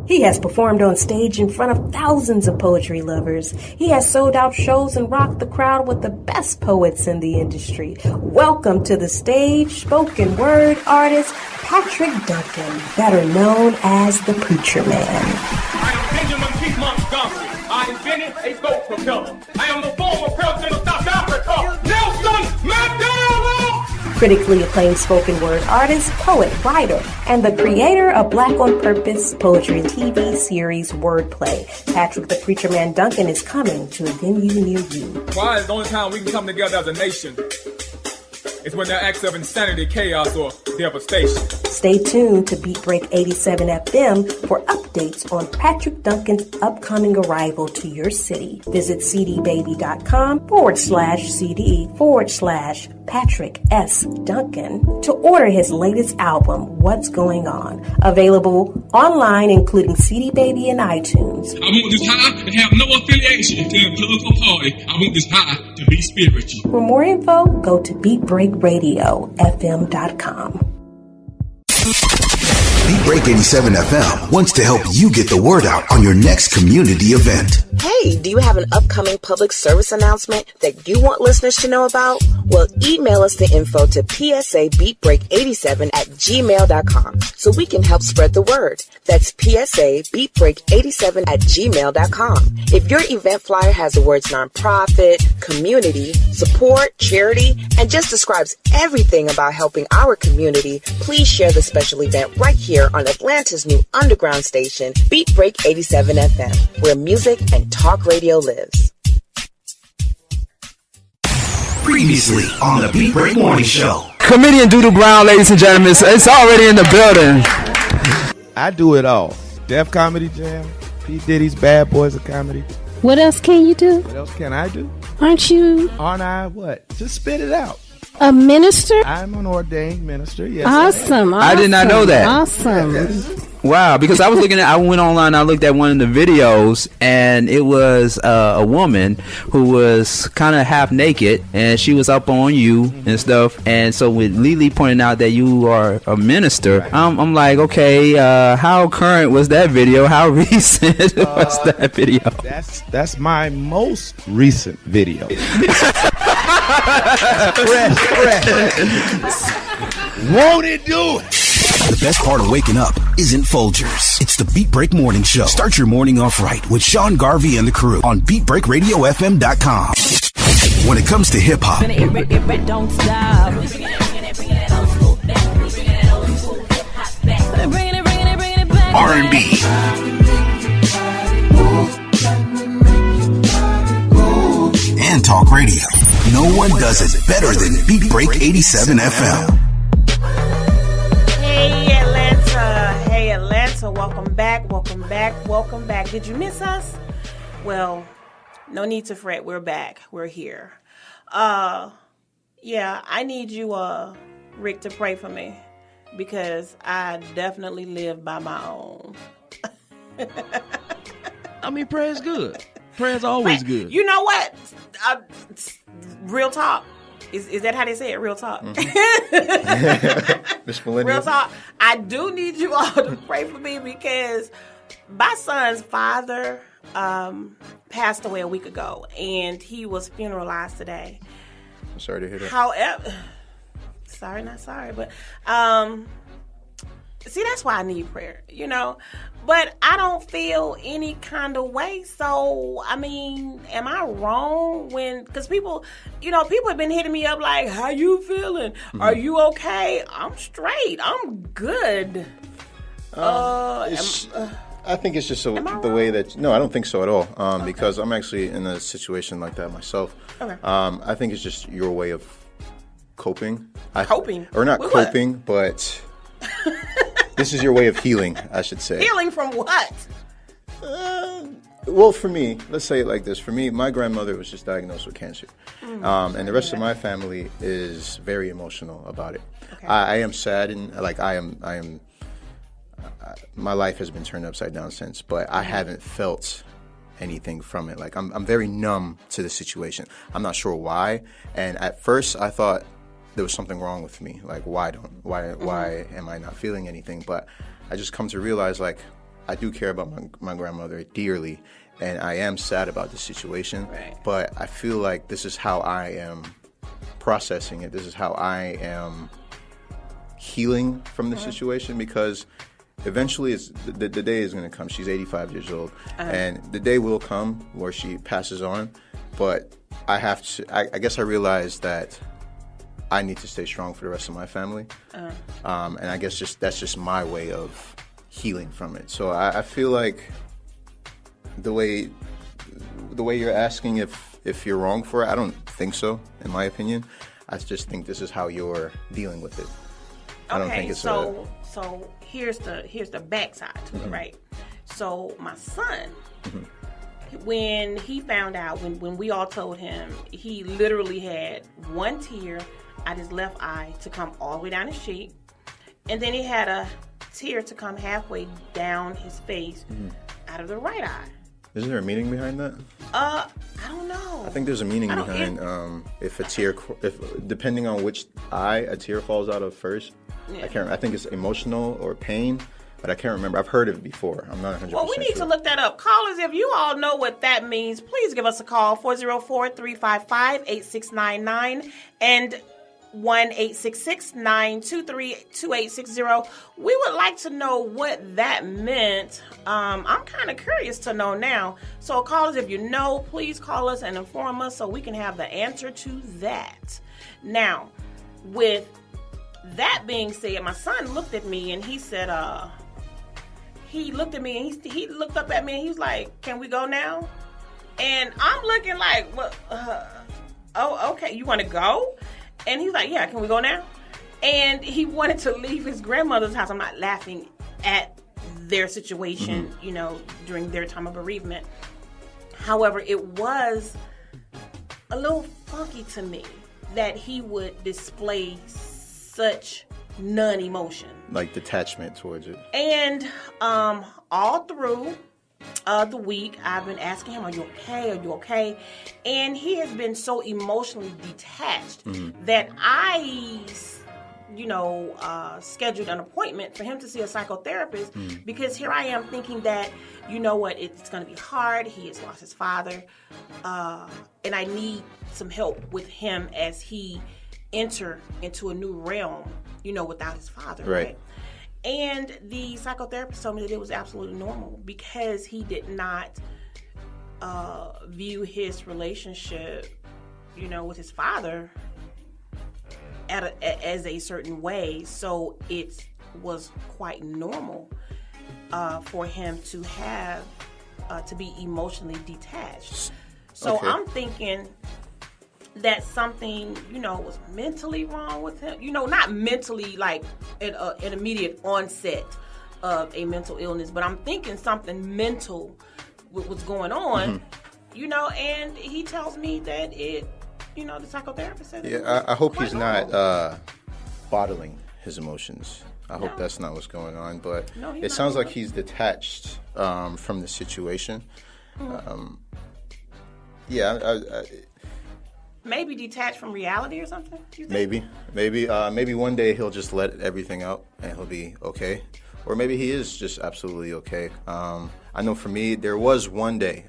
He has performed on stage in front of thousands of poetry lovers. He has sold out shows and rocked the crowd with the best poets in the industry. Welcome to the stage, spoken word artist, Patrick Duncan, better known as the Preacher Man. I am Benjamin P. Montgomery. I invented a goat propeller. I am the former president of South Africa, Nelson Mandela! Critically acclaimed spoken word artist, poet, writer, and the creator of Black on Purpose poetry TV series Wordplay. Patrick the Preacher Man Duncan is coming to a venue near you. Why is the only time we can come together as a nation is when there are acts of insanity, chaos, or devastation. Stay tuned to Beat Break 87 FM for updates on Patrick Duncan's upcoming arrival to your city. Visit cdbaby.com/CD/Patrick S. Duncan to order his latest album, What's Going On. Available online, including CD Baby and iTunes. I want this high to have no affiliation to a political party. I want this high to be spiritual. For more info, go to BeatBreakRadioFM.com. Beat Break 87 FM wants to help you get the word out on your next community event. Hey, do you have an upcoming public service announcement that you want listeners to know about? Well, email us the info to psabeatbreak87@gmail.com so we can help spread the word. That's psabeatbreak87@gmail.com. If your event flyer has the words nonprofit, community, support, charity, and just describes everything about helping our community, please share the special event right here on Atlanta's new underground station, Beat Break 87 FM, where music and talk radio lives. Previously on the Beat Break Morning Show. Comedian Doodle Brown, ladies and gentlemen, it's already in the building. I do it all. Def Comedy Jam, P. Diddy's Bad Boys of Comedy. What else can you do? What else can I do? Aren't you Aren't I what? Just spit it out. a minister? I'm an ordained minister, yes. Awesome. I did not know that. Awesome. Wow, because I went online, I looked at one of the videos, and it was a woman who was kind of half naked, and she was up on you and stuff. And so with Lily pointing out that you are a minister, I'm like, okay, how current was that video? How recent was that video? That's my most recent video. fresh. Won't it do it? The best part of waking up isn't Folgers. It's the Beat Break Morning Show. Start your morning off right with Sean Garvey and the crew on BeatBreakRadioFM.com. When it comes to hip hop, Don't stop. R&B, and talk radio, no one does it better than Beat Break 87 FM. Hey Atlanta, welcome back. Did you miss us? Well, no need to fret, we're back, we're here. I need you, Rick, to pray for me, because I definitely live by my own. I mean, prayer's good. Prayer's always good. You know what? Real talk. Is that how they say it? Real talk. Miss Millennium. Real talk. I do need you all to pray for me, because my son's father passed away a week ago, and he was funeralized today. I'm sorry to hear that. However, sorry, not sorry, but see, that's why I need prayer, But I don't feel any kind of way. So, I mean, am I wrong because people have been hitting me up like, how you feeling? Mm-hmm. Are you okay? I'm straight. I'm good. I think it's just the way that, no, I don't think so at all. Because I'm actually in a situation like that myself. Okay. I think it's just your way of coping. Or not with coping, what? But this is your way of healing, I should say. Healing from what? Well, for me, let's say it like this. For me, my grandmother was just diagnosed with cancer. And the rest of my family is very emotional about it. Okay. I am sad, and my life has been turned upside down since, but I haven't felt anything from it. Like, I'm very numb to the situation. I'm not sure why. And at first I thought there was something wrong with me. Like, why am I not feeling anything? But I just come to realize, like, I do care about my grandmother dearly, and I am sad about the situation. Right. But I feel like this is how I am processing it. This is how I am healing from the situation, because eventually the day is going to come. She's 85 years old, and the day will come where she passes on. But I guess I realized that I need to stay strong for the rest of my family. And I guess that's just my way of healing from it. So I feel like the way you're asking if you're wrong for it, I don't think so, in my opinion. I just think this is how you're dealing with it. I don't think it's so here's the backside to it, right? So my son, when he found out, when we all told him, he literally had one tear out his left eye to come all the way down his cheek, and then he had a tear to come halfway down his face out of the right eye. Isn't there a meaning behind that? I don't know. I think there's a meaning behind if a tear, depending on which eye a tear falls out of first. Yeah. I think it's emotional or pain, but I can't remember. I've heard it before. I'm not 100% Well, we need sure. to look that up. Callers, if you all know what that means, please give us a call, 404-355-8699 and 1-866-923-2860. We would like to know what that meant. I'm kind of curious to know now. So callers, if you know, please call us and inform us so we can have the answer to that. Now, with that being said, my son looked at me and he said, he looked at me and he looked up at me and he was like, "Can we go now?" And I'm looking like, "Well, oh, okay, you want to go?" And he's like, "Yeah, can we go now?" And he wanted to leave his grandmother's house. I'm not laughing at their situation, during their time of bereavement. However, it was a little funky to me that he would display such non-emotion. Like detachment towards it. And all through the week, I've been asking him, "Are you okay? Are you okay?" And he has been so emotionally detached that I, scheduled an appointment for him to see a psychotherapist because here I am thinking that, it's going to be hard. He has lost his father. And I need some help with him as he enter into a new realm, without his father. Right. And the psychotherapist told me that it was absolutely normal because he did not view his relationship, with his father as a certain way. So it was quite normal for him to have to be emotionally detached. So I'm thinking that something, was mentally wrong with him. Not mentally like an immediate onset of a mental illness, but I'm thinking something mental was going on, and he tells me that the psychotherapist said I hope he's not bottling his emotions. I hope that's not what's going on, but it sounds like he's detached from the situation. Maybe detached from reality or something? Maybe one day he'll just let everything out and he'll be okay. Or maybe he is just absolutely okay. I know for me, there was one day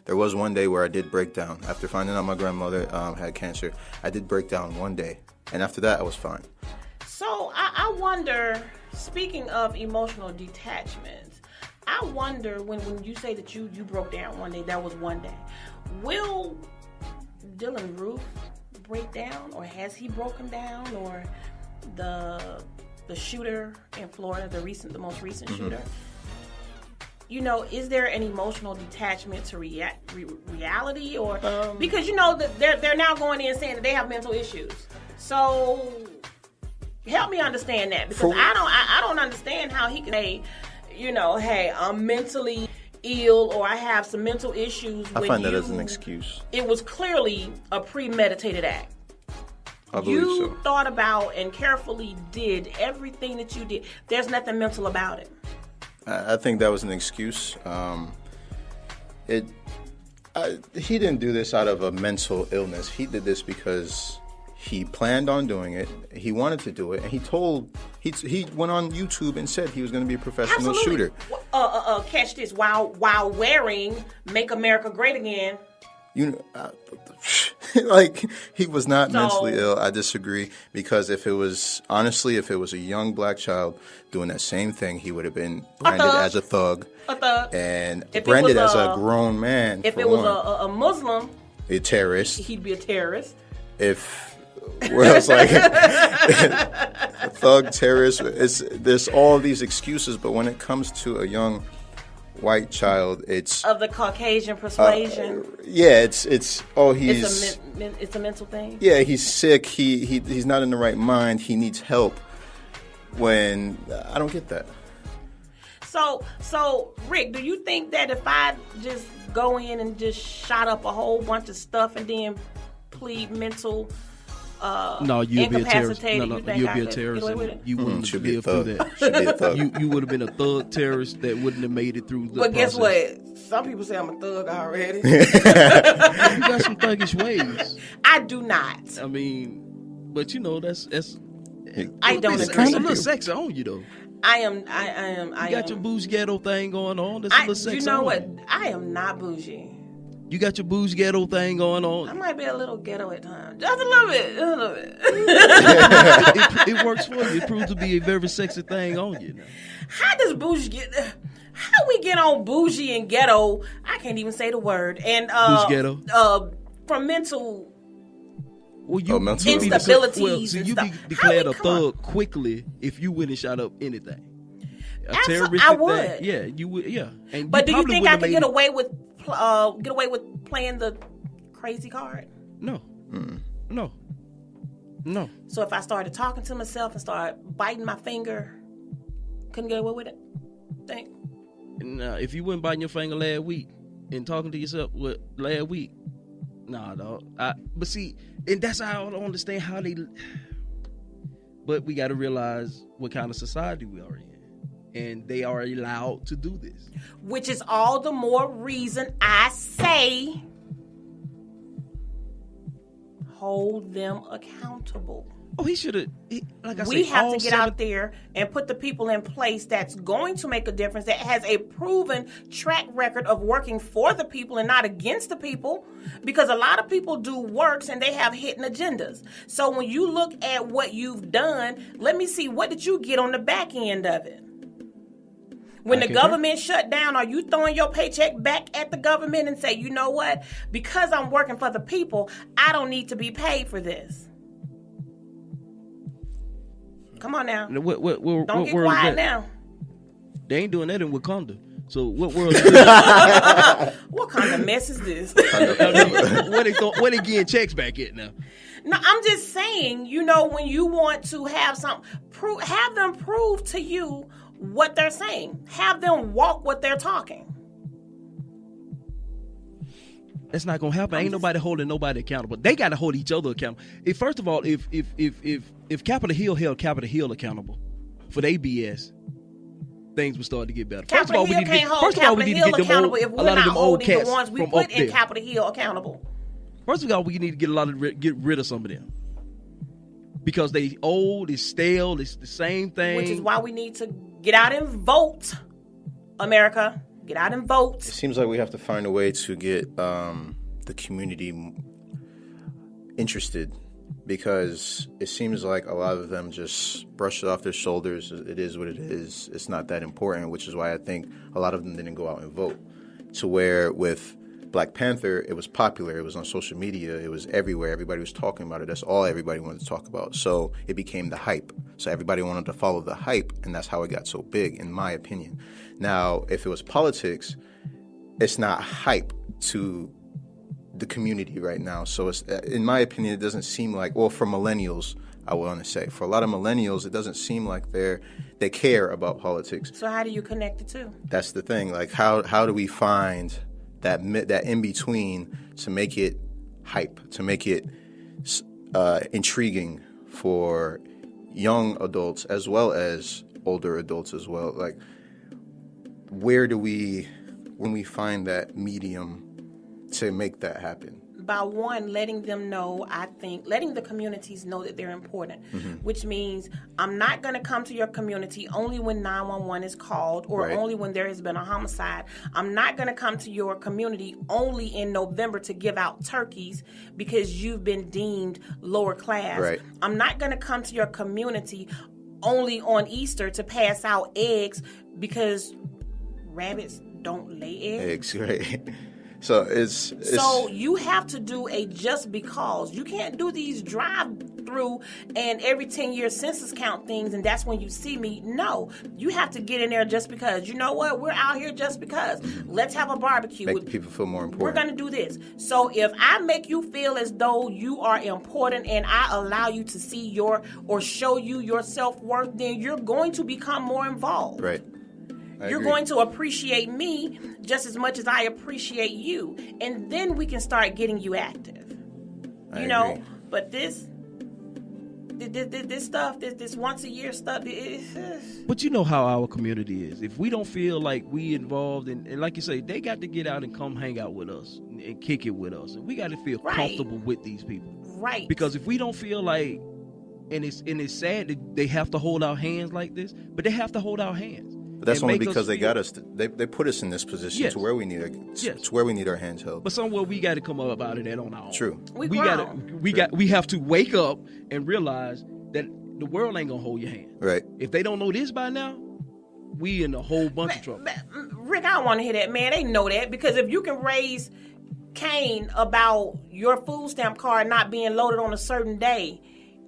where I did break down. After finding out my grandmother had cancer, I did break down one day. And after that, I was fine. So I wonder, speaking of emotional detachment, I wonder when you say that you broke down one day, that was one day. Will Dylann Roof break down, or has he broken down, or the shooter in Florida, the most recent shooter? Is there an emotional detachment to reality, or because they're now going in saying that they have mental issues? So help me understand that, because I don't understand how he can say, hey, I'm mentally ill or I have some mental issues. I find that as an excuse. It was clearly a premeditated act. I believe so. You thought about and carefully did everything that you did. There's nothing mental about it. I think that was an excuse. He didn't do this out of a mental illness. He did this because he planned on doing it. He wanted to do it, and he went on YouTube and said he was going to be a professional shooter. Catch this, while wearing "Make America Great Again." Like, he was not mentally ill. I disagree, because if it was a young black child doing that same thing, he would have been branded as a thug. And branded as a grown man. If it was a Muslim, a terrorist, he'd be a terrorist. Like a thug, terrorist, there's all these excuses, but when it comes to a young white child, it's of the Caucasian persuasion. It's a mental thing. Yeah, he's sick. He's not in the right mind. He needs help. when I don't get that. So Rick, do you think that if I just go in and just shot up a whole bunch of stuff and then plead mental no, you'll be a terrorist. No, you'll be a terrorist. You wouldn't have lived through that. You would have been a thug terrorist that wouldn't have made it through the But process. guess what? Some people say I'm a thug already. You got some thuggish ways. I do not. I mean, but you know that's. I don't agree. It's a little sexy on you though. I am. You got your bougie ghetto thing going on. That's a little sexy. You know on what? you. I am not bougie. You got your bougie ghetto thing going on. I might be a little ghetto at times. Just a little bit. It works for you. It proves to be a very sexy thing on you. Now. How does bougie get? How we get on bougie and ghetto? I can't even say the word. And bougie ghetto. From mental. Well, you instabilities. So you be declared a thug quickly if you went and shot up anything. Absolutely, I would. Thing. Yeah, you would. Yeah. And but do you think I could get away with playing the crazy card? No. No. So if I started talking to myself and started biting my finger, couldn't get away with it? Think? Nah, if you wasn't biting your finger last week and talking to yourself last week, nah, dog. But see, and that's how I don't understand how they. But we got to realize what kind of society we are in. And they are allowed to do this. Which is all the more reason I say hold them accountable. Oh, he should have. Like I said, we have to get out there and put the people in place that's going to make a difference, that has a proven track record of working for the people and not against the people. Because a lot of people do works and they have hidden agendas. So when you look at what you've done, let me see, what did you get on the back end of it? When the government shut down, are you throwing your paycheck back at the government and say, you know what? Because I'm working for the people, I don't need to be paid for this. Come on now. Don't get quiet now. They ain't doing that in Wakanda. So what world is this? What kind of mess is this? Where they getting checks back at now? No, I'm just saying, when you want to have something, have them prove to you what they're saying. Have them walk what they're talking. That's not gonna happen. Ain't nobody holding nobody accountable. They gotta hold each other accountable. First of all, if Capitol Hill held Capitol Hill accountable for their BS, things would start to get better. Capitol Hill can't hold Capitol Hill accountable if we're not holding the ones we put in Capitol Hill accountable. First of all, we need to get rid of some of them. Because they old, it's stale, it's the same thing. Which is why we need to get out and vote, America. Get out and vote. It seems like we have to find a way to get the community interested, because it seems like a lot of them just brush it off their shoulders. It is what it is. It's not that important, which is why I think a lot of them didn't go out and vote. To where with Black Panther, it was popular. It was on social media. It was everywhere. Everybody was talking about it. That's all everybody wanted to talk about. So it became the hype. So everybody wanted to follow the hype, and that's how it got so big, in my opinion. Now, if it was politics, it's not hype to the community right now. So it's, in my opinion, it doesn't seem like, well, for millennials, I want to say, for a lot of millennials, it doesn't seem like they care about politics. So how do you connect the two? That's the thing. Like, how do we find that in between to make it hype, to make it intriguing for young adults as well as older adults as well? Like, when we find that medium to make that happen? By one, letting them know, letting the communities know that they're important, which means I'm not going to come to your community only when 911 is called or only when there has been a homicide. I'm not going to come to your community only in November to give out turkeys because you've been deemed lower class. Right. I'm not going to come to your community only on Easter to pass out eggs because rabbits don't lay eggs. Right. So it's so you have to do a just because. You can't do these through and every 10-year census count things, and that's when you see me. No, you have to get in there just because. You know what? We're out here just because. Let's have a barbecue. Make people feel more important. We're going to do this. So if I make you feel as though you are important and I allow you to see or show you your self-worth, then you're going to become more involved. Right. You're going to appreciate me just as much as I appreciate you. And then we can start getting you active. You know, but this stuff, this once a year stuff. But you know how our community is. If we don't feel like we involved, and like you say, they got to get out and come hang out with us and kick it with us. And we got to feel comfortable with these people. Right. Because if we don't feel like, and it's sad that they have to hold our hands like this, but they have to hold our hands. But that's only because they got us. They put us in this position to where we need our hands held. But somewhere we got to come up out of that on our own. True. We have to wake up and realize that the world ain't gonna hold your hand. Right. If they don't know this by now, we in a whole bunch of trouble. Rick, I don't want to hear that, man. They know that because if you can raise Cain about your food stamp card not being loaded on a certain day,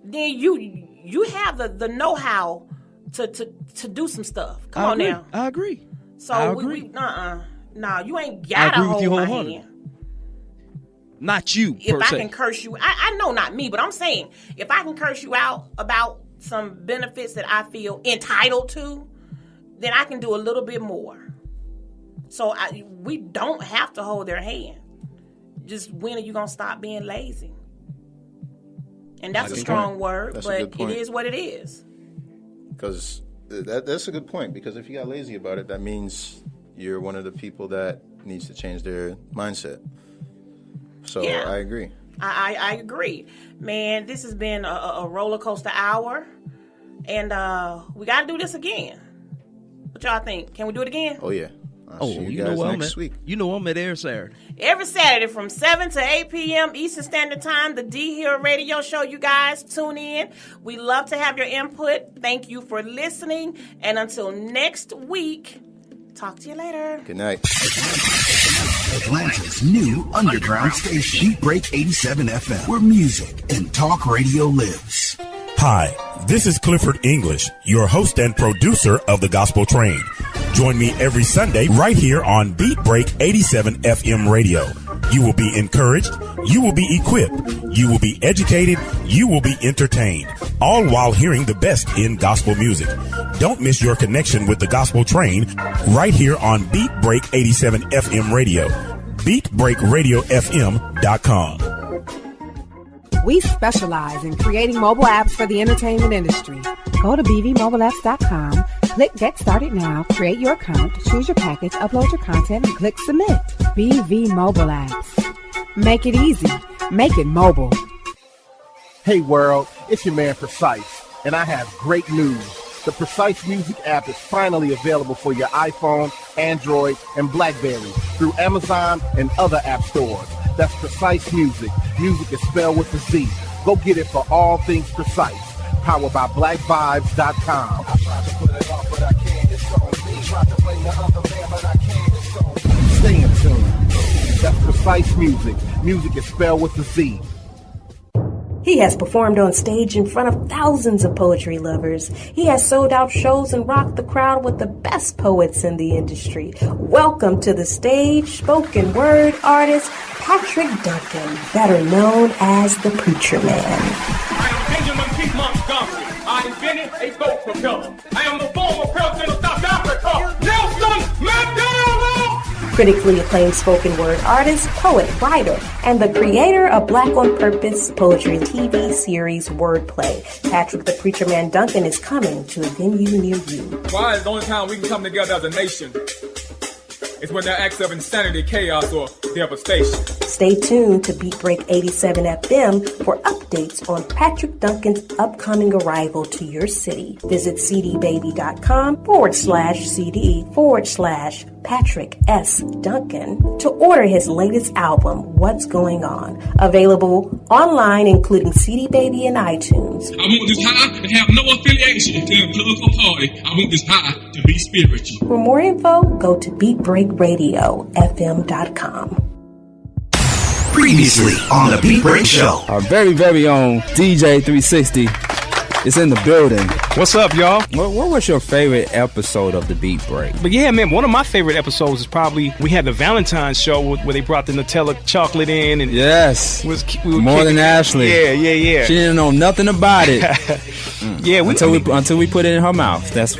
then you have the know-how to do some stuff. Come on now. I agree. So I agree. No, you ain't gotta hold my hand. Not you, if I can curse you, I know not me, but I'm saying if I can curse you out about some benefits that I feel entitled to, then I can do a little bit more. So we don't have to hold their hand. Just when are you gonna stop being lazy? And that's a strong word, but it is what it is. Because that's a good point. Because if you got lazy about it, that means you're one of the people that needs to change their mindset. So yeah. I agree. I agree. Man, this has been a roller coaster hour. And we got to do this again. What y'all think? Can we do it again? Oh, yeah. I'll see you guys next week. You know I'm at every Saturday. Every Saturday from 7 to 8 p.m. Eastern Standard Time, the D Hill Radio Show. You guys tune in. We love to have your input. Thank you for listening. And until next week, talk to you later. Good night. Atlanta's new underground station, Beat Break 87 FM, where music and talk radio lives. Hi, this is Clifford English, your host and producer of The Gospel Train. Join me every Sunday right here on Beat Break 87 FM radio. You will be encouraged, you will be equipped, you will be educated, you will be entertained, all while hearing the best in gospel music. Don't miss your connection with The Gospel Train right here on Beat Break 87 FM radio. BeatBreakRadioFM.com. We specialize in creating mobile apps for the entertainment industry. Go to bvmobileapps.com, click Get Started Now, create your account, choose your package, upload your content, and click Submit. BV Mobile Apps. Make it easy. Make it mobile. Hey world, it's your man Precise, and I have great news. The Precise Music app is finally available for your iPhone, Android, and BlackBerry through Amazon and other app stores. That's Precise Music. Music is spelled with a Z. Go get it for all things Precise. Powered by BlackVibes.com. Stay in tune. That's Precise Music. Music is spelled with a Z. He has performed on stage in front of thousands of poetry lovers. He has sold out shows and rocked the crowd with the best poets in the industry. Welcome to the stage, spoken word artist, Patrick Duncan, better known as the Preacher Man. I am Benjamin Keith Montgomery. I invented a boat propeller. I am the former president of South Africa, Nelson Mandela. Critically acclaimed spoken word artist, poet, writer, and the creator of Black on Purpose poetry TV series Wordplay. Patrick the Preacher Man Duncan is coming to a venue near you. Why is the only time we can come together as a nation is when there are acts of insanity, chaos, or devastation. Stay tuned to Beat Break 87 FM for updates on Patrick Duncan's upcoming arrival to your city. Visit cdbaby.com/CD/Patrick S. Duncan to order his latest album, What's Going On. Available online, including CD Baby and iTunes. I want this high to have no affiliation to a political party. I want this high to be spiritual. For more info, go to BeatBreakRadioFM.com. Previously on the Beat Break Show. Our very, very own DJ 360 is in the building. What's up, y'all? What was your favorite episode of the Beat Break? But yeah, man, one of my favorite episodes is probably we had the Valentine's show where they brought the Nutella chocolate in. And yes. We More than Ashley. Yeah. She didn't know nothing about it. Yeah, until we put it in her mouth. That's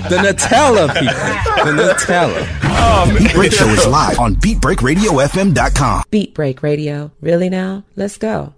the Nutella, people. The Nutella. Beat Break Show is live on BeatBreakRadioFM.com. Beat Break Radio. Really now? Let's go.